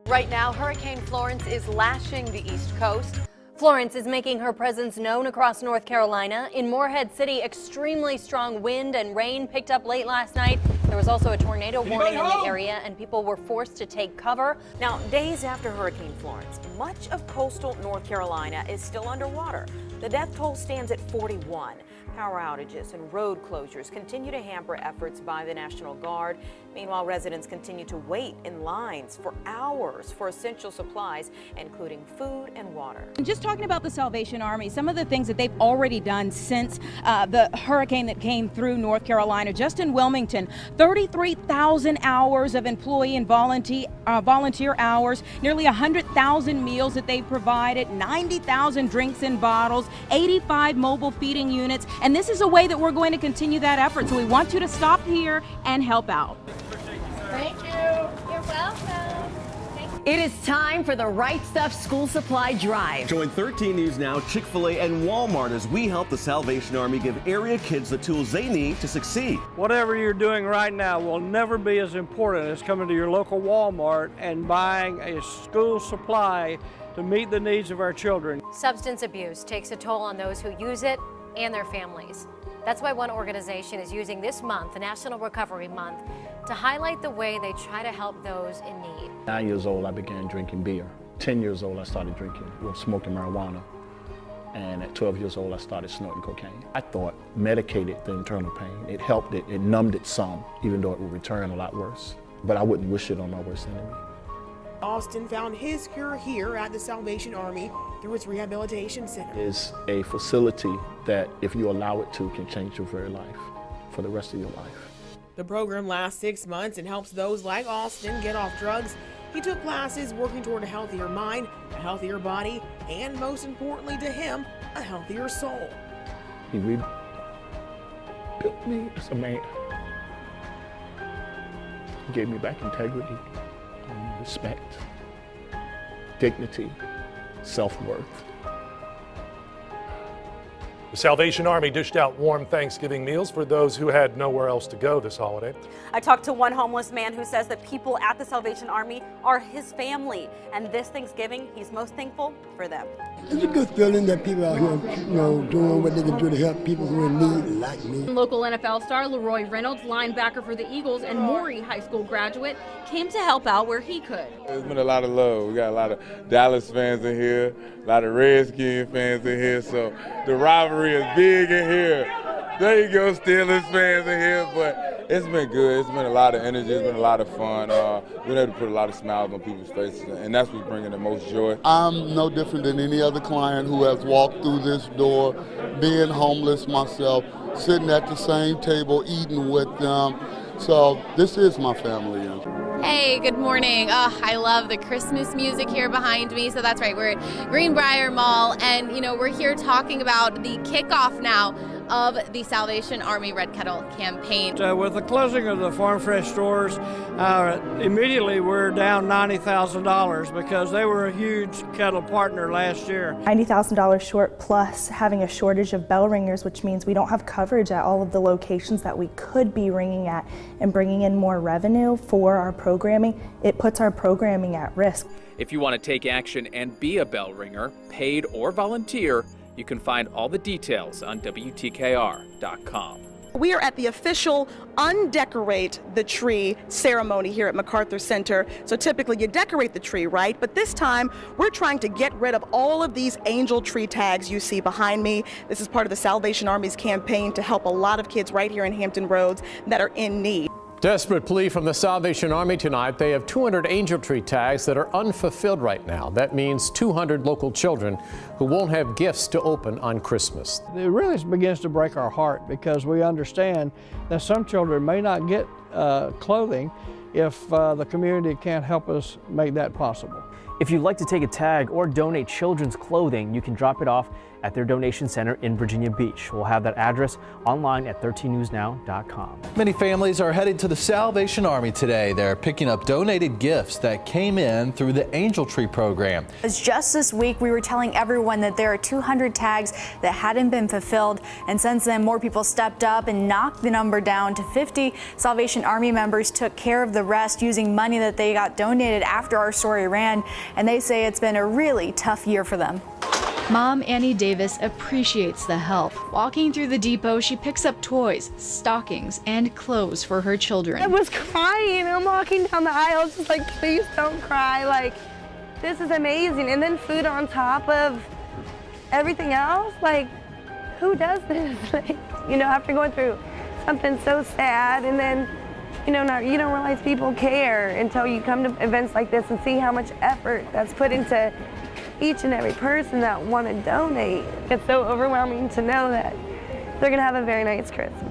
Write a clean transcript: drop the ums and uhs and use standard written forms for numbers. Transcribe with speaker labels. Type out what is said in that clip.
Speaker 1: Right now, Hurricane Florence is lashing the East Coast.
Speaker 2: Florence is making her presence known across North Carolina. In Morehead City, extremely strong wind and rain picked up late last night. There was also a tornado warning in the area, and people were forced to take cover.
Speaker 3: Now, days after Hurricane Florence, much of coastal North Carolina is still underwater. The death toll stands at 41. Power outages and road closures continue to hamper efforts by the National Guard. Meanwhile, residents continue to wait in lines for hours for essential supplies, including food and water.
Speaker 4: Just talking about the Salvation Army, some of the things that they've already done since the hurricane that came through North Carolina. Just in Wilmington, 33,000 hours of employee and volunteer hours, nearly 100,000 meals that they've provided, 90,000 drinks in bottles, 85 mobile feeding units. And this is a way that we're going to continue that effort. So we want you to stop here and help out.
Speaker 5: Thank you. You're welcome.
Speaker 1: It is time for the Right Stuff School Supply Drive.
Speaker 6: Join 13 News Now, Chick-fil-A, and Walmart as we help the Salvation Army give area kids the tools they need to succeed.
Speaker 7: Whatever you're doing right now will never be as important as coming to your local Walmart and buying a school supply to meet the needs of our children.
Speaker 2: Substance abuse takes a toll on those who use it and their families. That's why one organization is using this month, the National Recovery Month, to highlight the way they try to help those in need.
Speaker 8: 9 years old, I began drinking beer. 10 years old, I started smoking marijuana. And at 12 years old, I started snorting cocaine. I thought medicated the internal pain. It helped it, it numbed it some, even though it would return a lot worse. But I wouldn't wish it on my worst enemy.
Speaker 9: Austin found his cure here at the Salvation Army through its rehabilitation center.
Speaker 8: It's a facility that, if you allow it to, can change your very life for the rest of your life.
Speaker 9: The program lasts 6 months and helps those like Austin get off drugs. He took classes working toward a healthier mind, a healthier body, and most importantly to him, a healthier soul.
Speaker 8: He rebuilt me as a man. He gave me back integrity, respect, dignity, self-worth.
Speaker 10: The Salvation Army dished out warm Thanksgiving meals for those who had nowhere else to go this holiday.
Speaker 3: I talked to one homeless man who says that people at the Salvation Army are his family, and this Thanksgiving, he's most thankful for them.
Speaker 11: It's a good feeling that people out here, doing what they can do to help people who are in need, like me.
Speaker 5: Local NFL star Leroy Reynolds, linebacker for the Eagles and Maury High School graduate, came to help out where he could.
Speaker 12: There's been a lot of love. We got a lot of Dallas fans in here, a lot of Redskins fans in here, so the rivalry is big in here. There you go, Steelers fans in here, but it's been good. It's been a lot of energy. It's been a lot of fun. We've been able to put a lot of smiles on people's faces, and that's what's bringing the most joy.
Speaker 11: I'm no different than any other client who has walked through this door, being homeless myself, sitting at the same table, eating with them. So this is my family.
Speaker 13: Hey, good morning. I love the Christmas music here behind me. So that's right, we're at Greenbrier Mall, and we're here talking about the kickoff now of the Salvation Army Red Kettle campaign.
Speaker 7: With the closing of the Farm Fresh stores, immediately we're down $90,000 because they were a huge kettle partner last year.
Speaker 14: $90,000 short, plus having a shortage of bell ringers, which means we don't have coverage at all of the locations that we could be ringing at, and bringing in more revenue for our programming. It puts our programming at risk.
Speaker 15: If you want to take action and be a bell ringer, paid or volunteer, you can find all the details on WTKR.com.
Speaker 16: We are at the official Undecorate the Tree ceremony here at MacArthur Center. So typically you decorate the tree, right? But this time we're trying to get rid of all of these angel tree tags you see behind me. This is part of the Salvation Army's campaign to help a lot of kids right here in Hampton Roads that are in need.
Speaker 17: Desperate plea from the Salvation Army tonight. They have 200 angel tree tags that are unfulfilled right now. That means 200 local children who won't have gifts to open on Christmas.
Speaker 7: It really begins to break our heart because we understand that some children may not get clothing if the community can't help us make that possible.
Speaker 18: If you'd like to take a tag or donate children's clothing, you can drop it off at their donation center in Virginia Beach. We'll have that address online at 13newsnow.com.
Speaker 19: Many families are headed to the Salvation Army today. They're picking up donated gifts that came in through the Angel Tree program.
Speaker 20: Just this week, we were telling everyone that there are 200 tags that hadn't been fulfilled, and since then, more people stepped up and knocked the number down to 50. Salvation Army members took care of the rest using money that they got donated after our story ran, and they say it's been a really tough year for them.
Speaker 21: Mom Annie Davis appreciates the help. Walking through the depot, she picks up toys, stockings, and clothes for her children.
Speaker 22: I was crying. I'm walking down the aisle just like, please don't cry. Like, this is amazing. And then food on top of everything else. Like, who does this? Like, you know, after going through something so sad, and then, you know, you don't realize people care until you come to events like this and see how much effort that's put into each and every person that want to donate. It's so overwhelming to know that they're going to have a very nice Christmas.